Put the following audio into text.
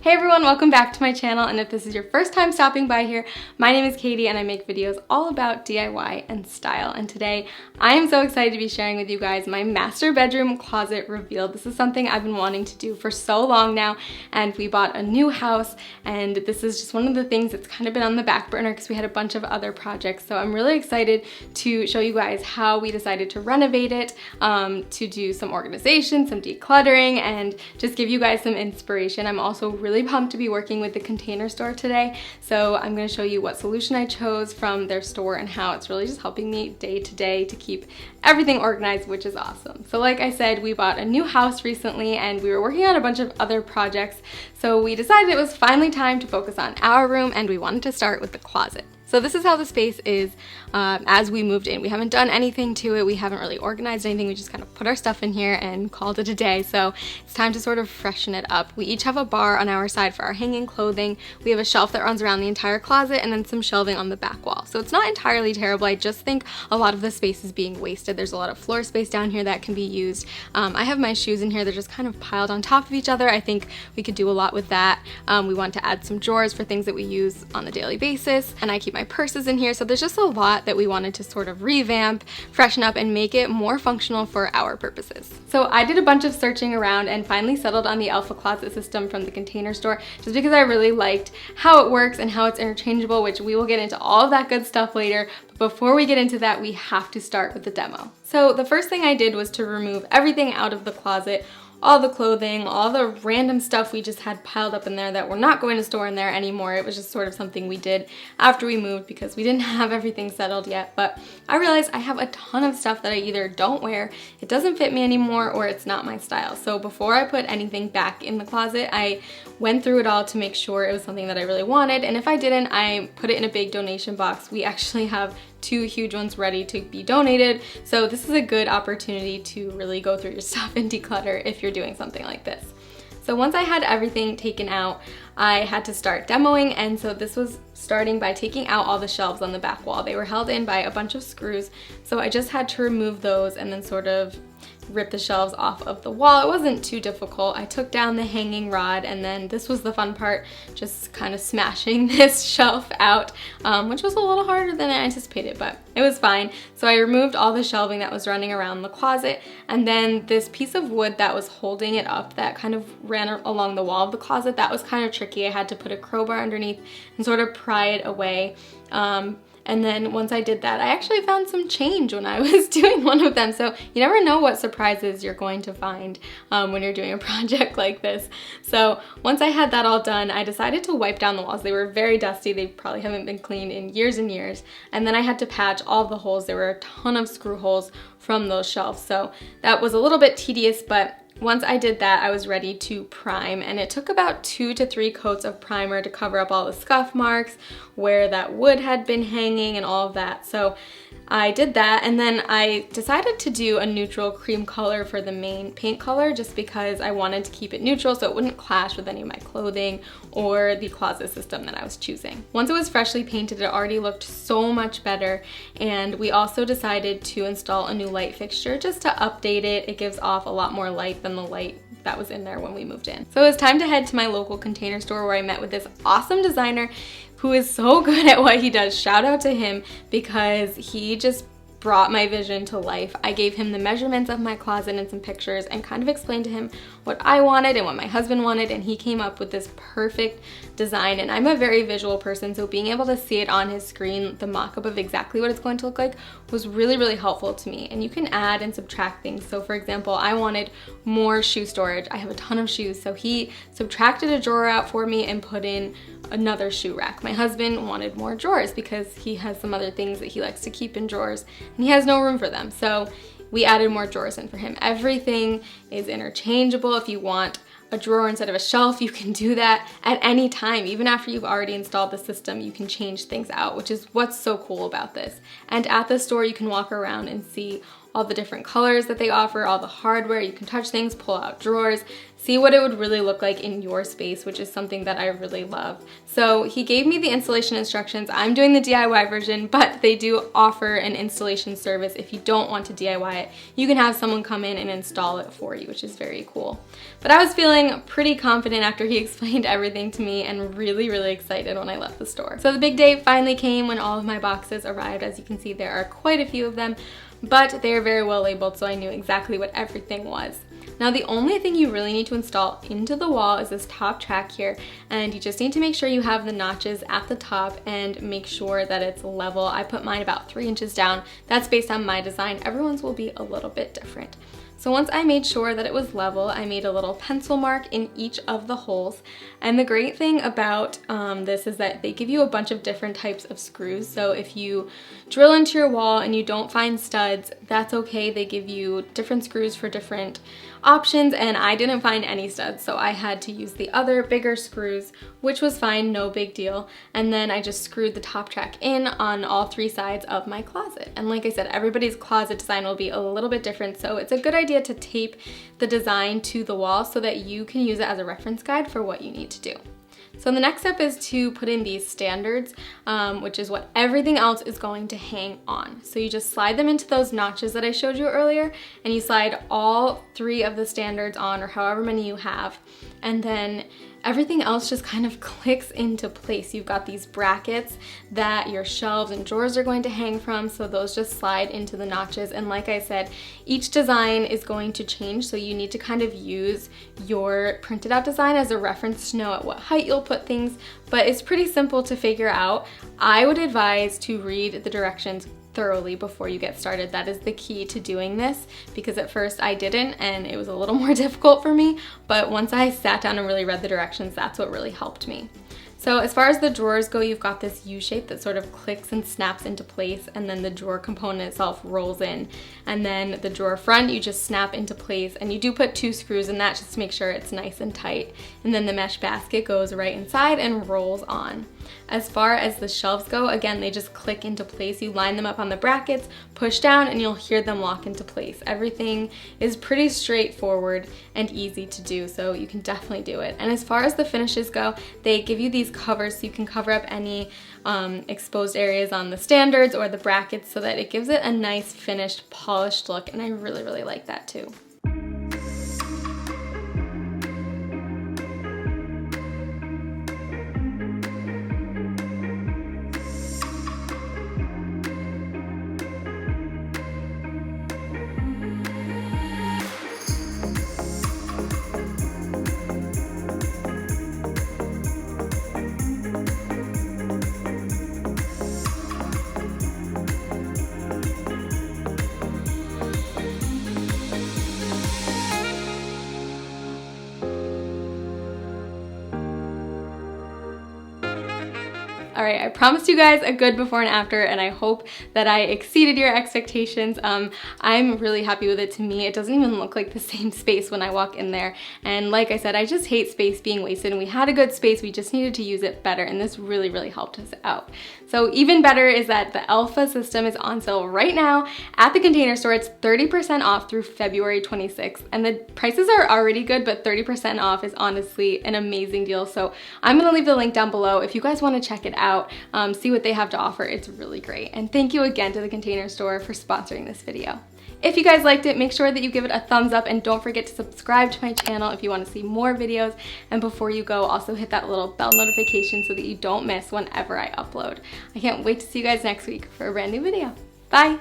Hey everyone, welcome back to my channel, and if this is your first time stopping by here, my name is Katie and I make videos all about DIY and style, and today I am so excited to be sharing with you guys my master bedroom closet reveal. This is something I've been wanting to do for so long now, and we bought a new house, and this is just one of the things that's kind of been on the back burner because we had a bunch of other projects. So I'm really excited to show you guys how we decided to renovate it, to do some organization, some decluttering, and just give you guys some inspiration. I'm also really pumped to be working with the Container Store today, so I'm going to show you what solution I chose from their store and how it's really just helping me day to day to keep everything organized, which is awesome. So like I said, we bought a new house recently and we were working on a bunch of other projects, so we decided it was finally time to focus on our room, and we wanted to start with the closet. So this is how the space is as we moved in. We haven't done anything to it. We haven't really organized anything. We just kind of put our stuff in here and called it a day. So it's time to sort of freshen it up. We each have a bar on our side for our hanging clothing. We have a shelf that runs around the entire closet and then some shelving on the back wall. So it's not entirely terrible. I just think a lot of the space is being wasted. There's a lot of floor space down here that can be used. I have my shoes in here. They're just kind of piled on top of each other. I think we could do a lot with that. We want to add some drawers for things that we use on a daily basis, and I keep my purses in here. So there's just a lot that we wanted to sort of revamp, freshen up, and make it more functional for our purposes. So I did a bunch of searching around and finally settled on the Elfa Closet System from the Container Store, just because I really liked how it works and how it's interchangeable, which we will get into all of that good stuff later. But before we get into that, we have to start with the demo. So the first thing I did was to remove everything out of the closet, all the clothing, all the random stuff we just had piled up in there that we're not going to store in there anymore. It was just sort of something we did after we moved because we didn't have everything settled yet. But I realized I have a ton of stuff that I either don't wear, it doesn't fit me anymore, or it's not my style. So before I put anything back in the closet, I went through it all to make sure it was something that I really wanted. And if I didn't, I put it in a big donation box. We actually have 2 huge ones ready to be donated. So this is a good opportunity to really go through your stuff and declutter if you're doing something like this. So once I had everything taken out, I had to start demoing, and so this was starting by taking out all the shelves on the back wall. They were held in by a bunch of screws, so I just had to remove those and then sort of rip the shelves off of the wall. It wasn't too difficult. I took down the hanging rod, and then this was the fun part, just kind of smashing this shelf out, which was a little harder than I anticipated, but it was fine. So I removed all the shelving that was running around the closet, and then this piece of wood that was holding it up that kind of ran along the wall of the closet, that was kind of tricky. I had to put a crowbar underneath and sort of pry it away. And then once I did that, I actually found some change when I was doing one of them. So you never know what surprises you're going to find when you're doing a project like this. So once I had that all done, I decided to wipe down the walls. They were very dusty. They probably haven't been cleaned in years and years. And then I had to patch all the holes. There were a ton of screw holes from those shelves. So that was a little bit tedious, but once I did that, I was ready to prime, and it took about 2 to 3 coats of primer to cover up all the scuff marks where that wood had been hanging and all of that. So I did that, and then I decided to do a neutral cream color for the main paint color just because I wanted to keep it neutral so it wouldn't clash with any of my clothing or the closet system that I was choosing. Once it was freshly painted, it already looked so much better, and we also decided to install a new light fixture just to update it. It gives off a lot more light than the light that was in there when we moved in. So it was time to head to my local Container Store where I met with this awesome designer who is so good at what he does. Shout out to him because he just brought my vision to life. I gave him the measurements of my closet and some pictures and kind of explained to him what I wanted and what my husband wanted, and he came up with this perfect design. And I'm a very visual person, so being able to see it on his screen, the mock-up of exactly what it's going to look like, was really, really helpful to me. And you can add and subtract things. So for example, I wanted more shoe storage. I have a ton of shoes, so he subtracted a drawer out for me and put in another shoe rack. My husband wanted more drawers because he has some other things that he likes to keep in drawers and he has no room for them. So we added more drawers in for him. Everything is interchangeable. If you want a drawer instead of a shelf, you can do that at any time. Even after you've already installed the system, you can change things out, which is what's so cool about this. And at the store, you can walk around and see all the different colors that they offer, all the hardware. You can touch things, pull out drawers, see what it would really look like in your space, which is something that I really love. So he gave me the installation instructions. I'm doing the DIY version, but they do offer an installation service. If you don't want to DIY it, you can have someone come in and install it for you, which is very cool. But I was feeling pretty confident after he explained everything to me and really, really excited when I left the store. So the big day finally came when all of my boxes arrived. As you can see, there are quite a few of them, but they are very well labeled, so I knew exactly what everything was. Now the only thing you really need to install into the wall is this top track here, and you just need to make sure you have the notches at the top and make sure that it's level. I put mine about 3 inches down. That's based on my design. Everyone's will be a little bit different. So once I made sure that it was level, I made a little pencil mark in each of the holes. And the great thing about this is that they give you a bunch of different types of screws. So if you drill into your wall and you don't find studs, that's okay. They give you different screws for different options, and I didn't find any studs, so I had to use the other bigger screws, which was fine, no big deal. And then I just screwed the top track in on all 3 sides of my closet. And like I said, everybody's closet design will be a little bit different, so it's a good idea to tape the design to the wall so that you can use it as a reference guide for what you need to do. So the next step is to put in these standards, which is what everything else is going to hang on. So you just slide them into those notches that I showed you earlier, and you slide all 3 of the standards on, or however many you have, and then everything else just kind of clicks into place. You've got these brackets that your shelves and drawers are going to hang from, so those just slide into the notches. And like I said, each design is going to change, so you need to kind of use your printed out design as a reference to know at what height you'll put things, but it's pretty simple to figure out. I would advise to read the directions thoroughly before you get started. That is the key to doing this, because at first I didn't and it was a little more difficult for me, but once I sat down and really read the directions, that's what really helped me. So as far as the drawers go, you've got this U shape that sort of clicks and snaps into place, and then the drawer component itself rolls in. And then the drawer front, you just snap into place, and you do put 2 screws in that just to make sure it's nice and tight. And then the mesh basket goes right inside and rolls on. As far as the shelves go, again, they just click into place. You line them up on the brackets, push down, and you'll hear them lock into place. Everything is pretty straightforward and easy to do, so you can definitely do it. And as far as the finishes go, they give you these covers so you can cover up any exposed areas on the standards or the brackets so that it gives it a nice finished, polished look, and I really, really like that too. All right, I promised you guys a good before and after, and I hope that I exceeded your expectations. I'm really happy with it. To me, it doesn't even look like the same space when I walk in there. And like I said, I just hate space being wasted, and we had a good space, we just needed to use it better, and this really, really helped us out. So even better is that the Elfa system is on sale right now at the Container Store. It's 30% off through February 26th, and the prices are already good, but 30% off is honestly an amazing deal. So I'm gonna leave the link down below if you guys wanna check it out. See what they have to offer. It's really great. And thank you again to the Container Store for sponsoring this video. If you guys liked it, make sure that you give it a thumbs up, and don't forget to subscribe to my channel if you want to see more videos. And before you go, also hit that little bell notification so that you don't miss whenever I upload. I can't wait to see you guys next week for a brand new video. Bye!